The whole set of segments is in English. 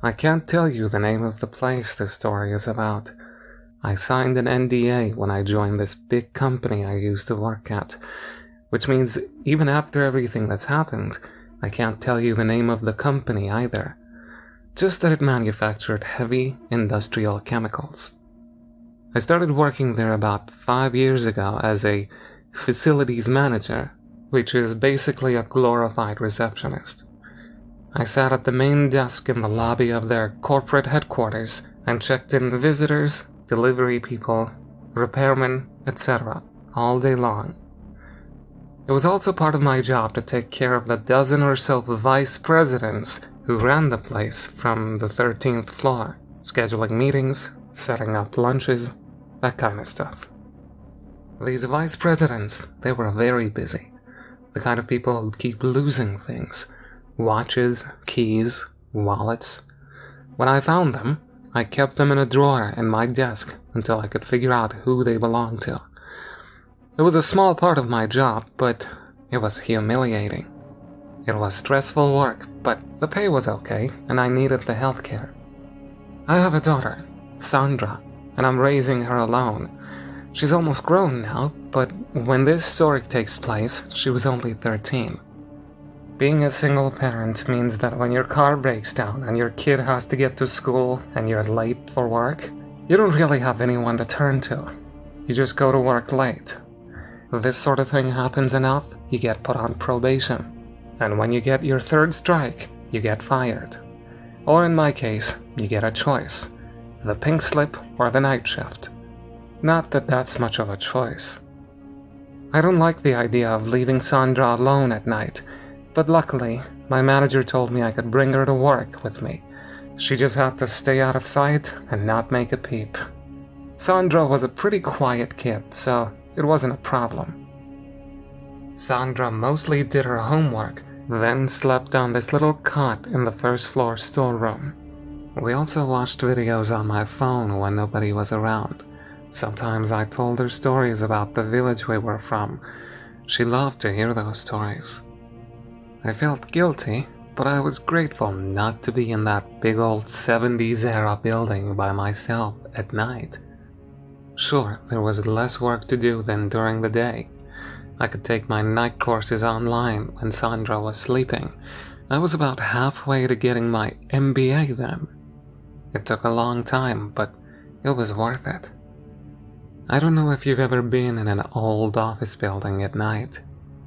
I can't tell you the name of the place this story is about. I signed an NDA when I joined this big company I used to work at, which means even after everything that's happened, I can't tell you the name of the company either. Just that it manufactured heavy industrial chemicals. I started working there about 5 years ago as a facilities manager, which is basically a glorified receptionist. I sat at the main desk in the lobby of their corporate headquarters and checked in visitors, delivery people, repairmen, etc. all day long. It was also part of my job to take care of the dozen or so vice presidents who ran the place from the 13th floor, scheduling meetings, setting up lunches, that kind of stuff. These vice presidents, they were very busy. The kind of people who'd keep losing things. Watches, keys, wallets. When I found them, I kept them in a drawer in my desk until I could figure out who they belonged to. It was a small part of my job, but it was humiliating. It was stressful work, but the pay was okay, and I needed the healthcare. I have a daughter, Sandra, and I'm raising her alone. She's almost grown now, but when this story takes place, she was only 13. Being a single parent means that when your car breaks down and your kid has to get to school and you're late for work, you don't really have anyone to turn to. You just go to work late. If this sort of thing happens enough, you get put on probation. And when you get your third strike, you get fired. Or in my case, you get a choice. The pink slip or the night shift. Not that that's much of a choice. I don't like the idea of leaving Sandra alone at night, but luckily, my manager told me I could bring her to work with me. She just had to stay out of sight and not make a peep. Sandra was a pretty quiet kid, so it wasn't a problem. Sandra mostly did her homework, then slept on this little cot in the first floor storeroom. We also watched videos on my phone when nobody was around. Sometimes I told her stories about the village we were from. She loved to hear those stories. I felt guilty, but I was grateful not to be in that big old 70s era building by myself at night. Sure, there was less work to do than during the day. I could take my night courses online when Sandra was sleeping. I was about halfway to getting my MBA then. It took a long time, but it was worth it. I don't know if you've ever been in an old office building at night.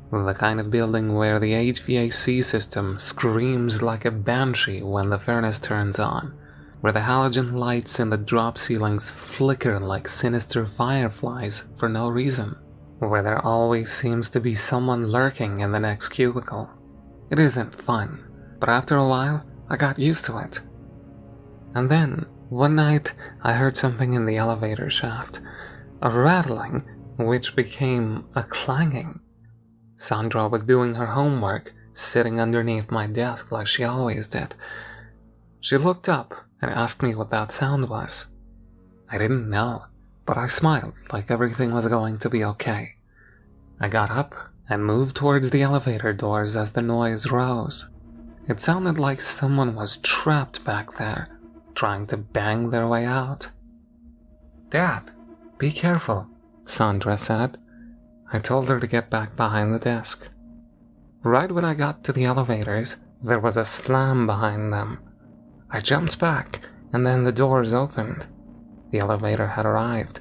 The kind of building where the HVAC system screams like a banshee when the furnace turns on, where the halogen lights in the drop ceilings flicker like sinister fireflies for no reason, where there always seems to be someone lurking in the next cubicle. It isn't fun, but after a while, I got used to it. And then, one night, I heard something in the elevator shaft, a rattling, which became a clanging. Sandra was doing her homework, sitting underneath my desk like she always did. She looked up and asked me what that sound was. I didn't know, but I smiled like everything was going to be okay. I got up and moved towards the elevator doors as the noise rose. It sounded like someone was trapped back there, trying to bang their way out. "Dad, be careful," Sandra said. I told her to get back behind the desk. Right when I got to the elevators, there was a slam behind them. I jumped back, and then the doors opened. The elevator had arrived.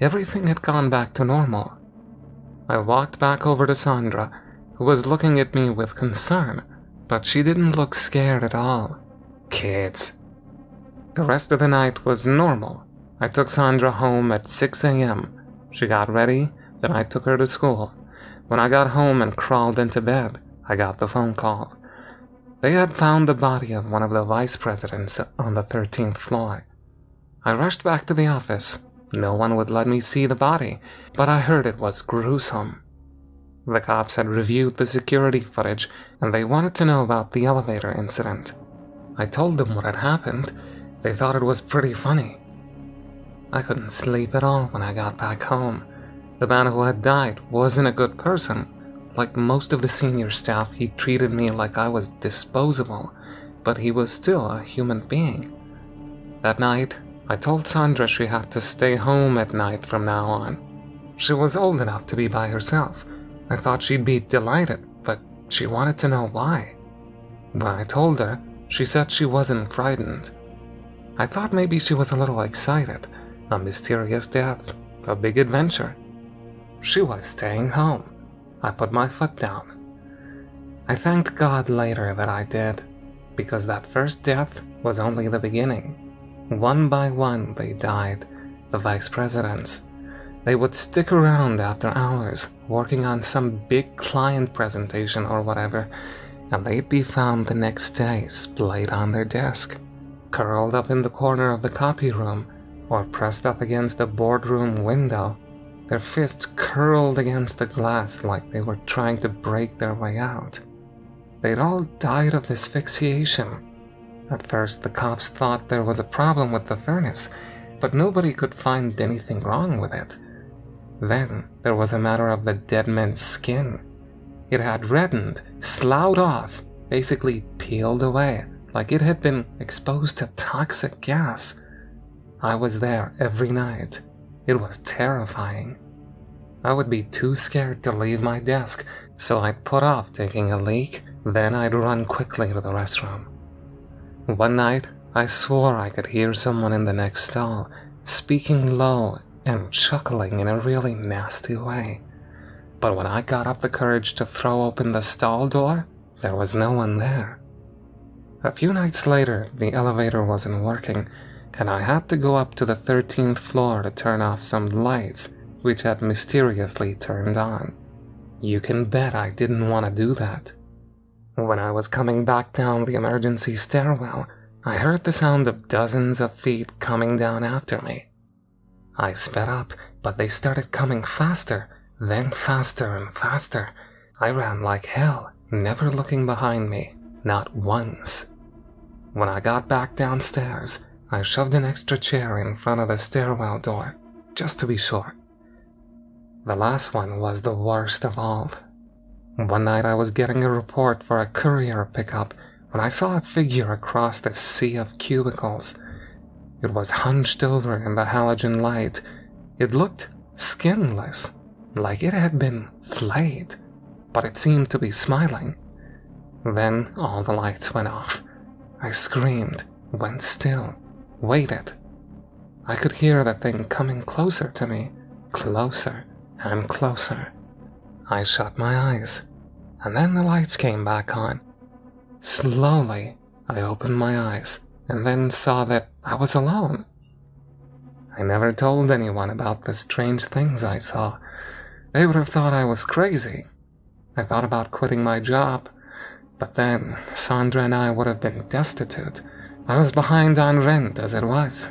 Everything had gone back to normal. I walked back over to Sandra, who was looking at me with concern, but she didn't look scared at all. Kids. The rest of the night was normal. I took Sandra home at 6 a.m. She got ready, then I took her to school. When I got home and crawled into bed, I got the phone call. They had found the body of one of the vice presidents on the 13th floor. I rushed back to the office. No one would let me see the body, but I heard it was gruesome. The cops had reviewed the security footage, and they wanted to know about the elevator incident. I told them what had happened. They thought it was pretty funny. I couldn't sleep at all when I got back home. The man who had died wasn't a good person. Like most of the senior staff, he treated me like I was disposable, but he was still a human being. That night, I told Sandra she had to stay home at night from now on. She was old enough to be by herself. I thought she'd be delighted, but she wanted to know why. When I told her, she said she wasn't frightened. I thought maybe she was a little excited. A mysterious death, a big adventure. She was staying home. I put my foot down. I thanked God later that I did, because that first death was only the beginning. One by one they died, the vice presidents. They would stick around after hours, working on some big client presentation or whatever, and they'd be found the next day splayed on their desk, curled up in the corner of the copy room, or pressed up against a boardroom window, their fists curled against the glass like they were trying to break their way out. They'd all died of asphyxiation. At first, the cops thought there was a problem with the furnace, but nobody could find anything wrong with it. Then, there was a matter of the dead man's skin. It had reddened, sloughed off, basically peeled away, like it had been exposed to toxic gas. I was there every night. It was terrifying. I would be too scared to leave my desk, so I'd put off taking a leak, then I'd run quickly to the restroom. One night, I swore I could hear someone in the next stall, speaking low and chuckling in a really nasty way. But when I got up the courage to throw open the stall door, there was no one there. A few nights later, the elevator wasn't working, and I had to go up to the 13th floor to turn off some lights, which had mysteriously turned on. You can bet I didn't want to do that. When I was coming back down the emergency stairwell, I heard the sound of dozens of feet coming down after me. I sped up, but they started coming faster, then faster and faster. I ran like hell, never looking behind me, not once. When I got back downstairs, I shoved an extra chair in front of the stairwell door, just to be sure. The last one was the worst of all. One night I was getting a report for a courier pickup when I saw a figure across the sea of cubicles. It was hunched over in the halogen light. It looked skinless, like it had been flayed, but it seemed to be smiling. Then all the lights went off. I screamed, went still, waited. I could hear the thing coming closer to me, closer and closer. I shut my eyes, and then the lights came back on. Slowly, I opened my eyes, and then saw that I was alone. I never told anyone about the strange things I saw. They would have thought I was crazy. I thought about quitting my job, but then Sandra and I would have been destitute. I was behind on rent as it was.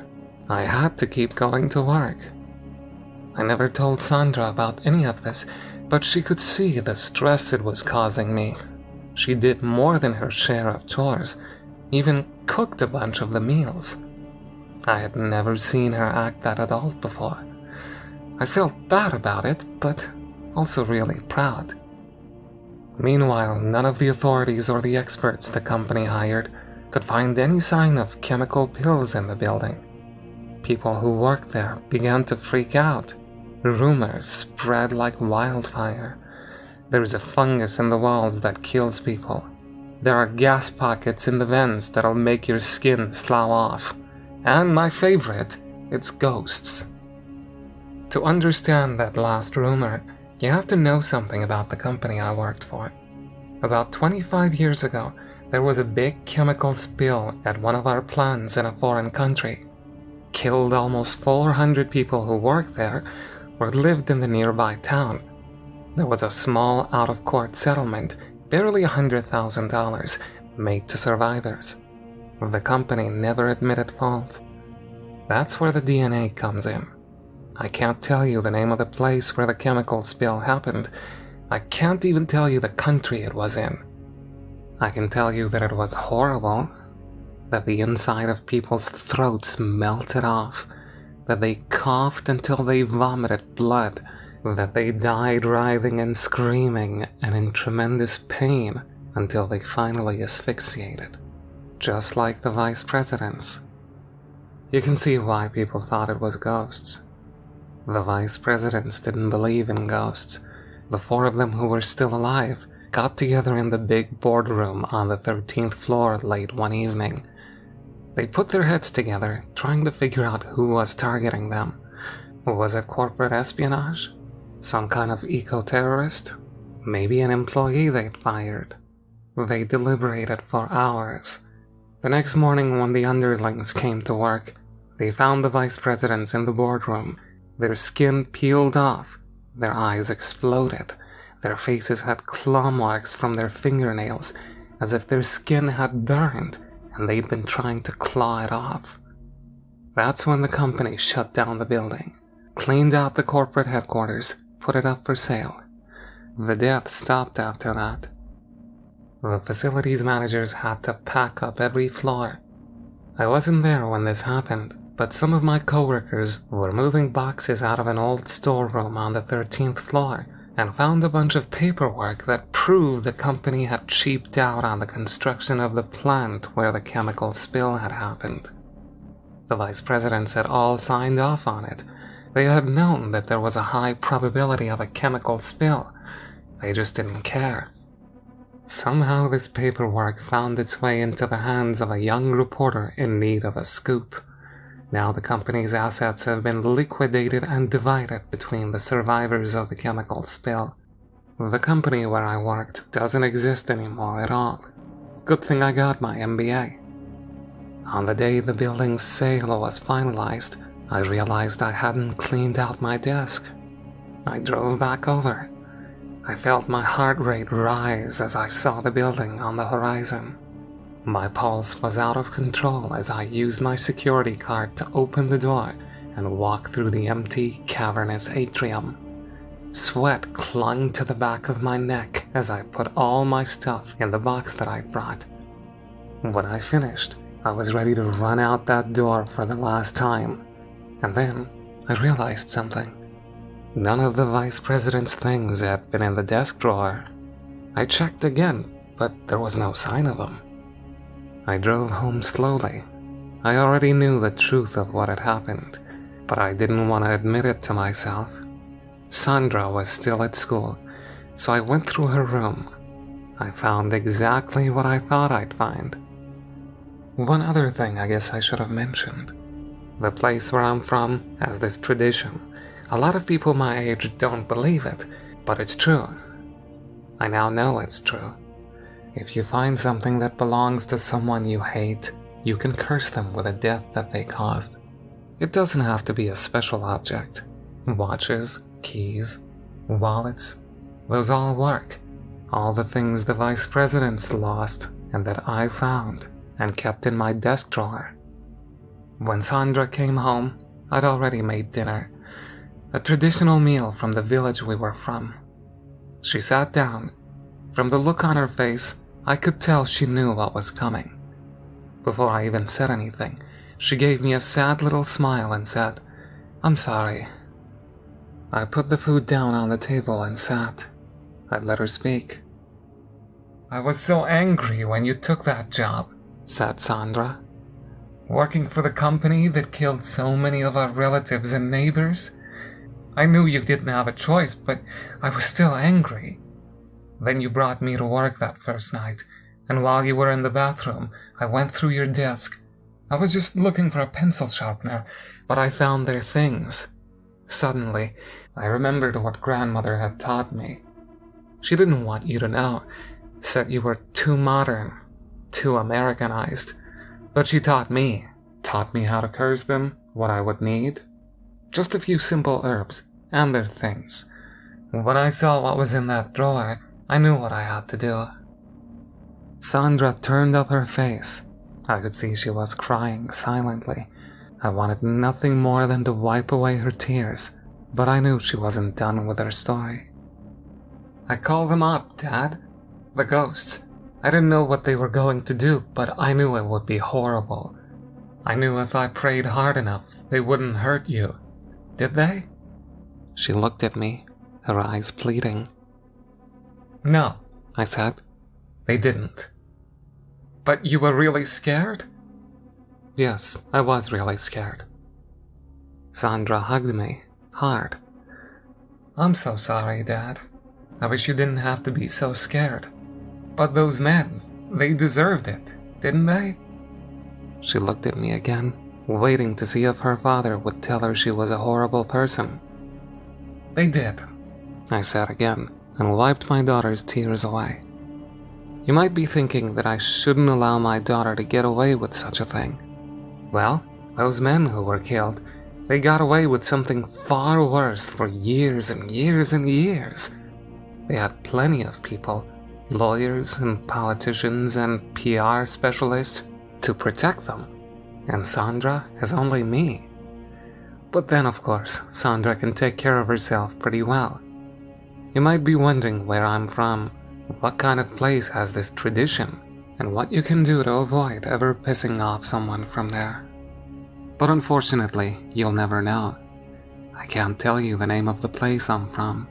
I had to keep going to work. I never told Sandra about any of this, but she could see the stress it was causing me. She did more than her share of chores, even cooked a bunch of the meals. I had never seen her act that adult before. I felt bad about it, but also really proud. Meanwhile, none of the authorities or the experts the company hired could find any sign of chemical pills in the building. People who worked there began to freak out. Rumors spread like wildfire. There's a fungus in the walls that kills people. There are gas pockets in the vents that'll make your skin slough off. And my favorite, it's ghosts. To understand that last rumor, you have to know something about the company I worked for. About 25 years ago, there was a big chemical spill at one of our plants in a foreign country. Killed almost 400 people who worked there or lived in the nearby town. There was a small out-of-court settlement, barely $100,000, made to survivors. The company never admitted fault. That's where the DNA comes in. I can't tell you the name of the place where the chemical spill happened. I can't even tell you the country it was in. I can tell you that it was horrible, that the inside of people's throats melted off, that they coughed until they vomited blood, that they died writhing and screaming and in tremendous pain until they finally asphyxiated. just like the vice presidents. You can see why people thought it was ghosts. The vice presidents didn't believe in ghosts. The four of them who were still alive got together in the big boardroom on the 13th floor late one evening. They put their heads together, trying to figure out who was targeting them. Was it corporate espionage? Some kind of eco-terrorist? Maybe an employee they'd fired? They deliberated for hours. The next morning when the underlings came to work, they found the vice presidents in the boardroom, their skin peeled off, their eyes exploded, their faces had claw marks from their fingernails, as if their skin had burned and they'd been trying to claw it off. That's when the company shut down the building, cleaned out the corporate headquarters, put it up for sale. The death stopped after that. The facilities managers had to pack up every floor. I wasn't there when this happened, but some of my coworkers were moving boxes out of an old storeroom on the 13th floor and found a bunch of paperwork that proved the company had cheaped out on the construction of the plant where the chemical spill had happened. The vice presidents had all signed off on it. They had known that there was a high probability of a chemical spill. They just didn't care. Somehow this paperwork found its way into the hands of a young reporter in need of a scoop. Now the company's assets have been liquidated and divided between the survivors of the chemical spill. The company where I worked doesn't exist anymore at all. Good thing I got my MBA. On the day the building's sale was finalized, I realized I hadn't cleaned out my desk. I drove back over. I felt my heart rate rise as I saw the building on the horizon. My pulse was out of control as I used my security card to open the door and walk through the empty, cavernous atrium. Sweat clung to the back of my neck as I put all my stuff in the box that I brought. When I finished, I was ready to run out that door for the last time. And then I realized something. None of the vice president's things had been in the desk drawer. I checked again, but there was no sign of them. I drove home slowly. I already knew the truth of what had happened, but I didn't want to admit it to myself. Sandra was still at school, so I went through her room. I found exactly what I thought I'd find. One other thing I guess I should have mentioned. The place where I'm from has this tradition. A lot of people my age don't believe it, but it's true. I now know it's true. If you find something that belongs to someone you hate, you can curse them with a death that they caused. It doesn't have to be a special object. Watches, keys, wallets, those all work. All the things the vice presidents lost and that I found and kept in my desk drawer. When Sandra came home, I'd already made dinner, a traditional meal from the village we were from. She sat down. From the look on her face, I could tell she knew what was coming. Before I even said anything, she gave me a sad little smile and said, "I'm sorry." I put the food down on the table and sat. I let her speak. "I was so angry when you took that job," said Sandra. "Working for the company that killed so many of our relatives and neighbors. I knew you didn't have a choice, but I was still angry. Then you brought me to work that first night, and while you were in the bathroom, I went through your desk. I was just looking for a pencil sharpener, but I found their things. Suddenly, I remembered what grandmother had taught me. She didn't want you to know, said you were too modern, too Americanized. But she taught me how to curse them, what I would need. Just a few simple herbs, and their things. When I saw what was in that drawer, I knew what I had to do." Sandra turned up her face. I could see she was crying silently. I wanted nothing more than to wipe away her tears, but I knew she wasn't done with her story. "I called them up, Dad. The ghosts. I didn't know what they were going to do, but I knew it would be horrible. I knew if I prayed hard enough, they wouldn't hurt you. Did they?" She looked at me, her eyes pleading. "No," I said. "They didn't. But you were really scared? Yes, I was really scared. Sandra hugged me, hard. I'm so sorry, Dad. I wish you didn't have to be so scared. But those men, they deserved it, didn't they? She looked at me again, waiting to see if her father would tell her she was a horrible person. They did, I said again, and wiped my daughter's tears away. You might be thinking that I shouldn't allow my daughter to get away with such a thing. Well, those men who were killed, they got away with something far worse for years and years and years. They had plenty of people, lawyers and politicians and PR specialists, to protect them. And Sandra has only me. But then, of course, Sandra can take care of herself pretty well. You might be wondering where I'm from, what kind of place has this tradition, and what you can do to avoid ever pissing off someone from there. But unfortunately, you'll never know. I can't tell you the name of the place I'm from.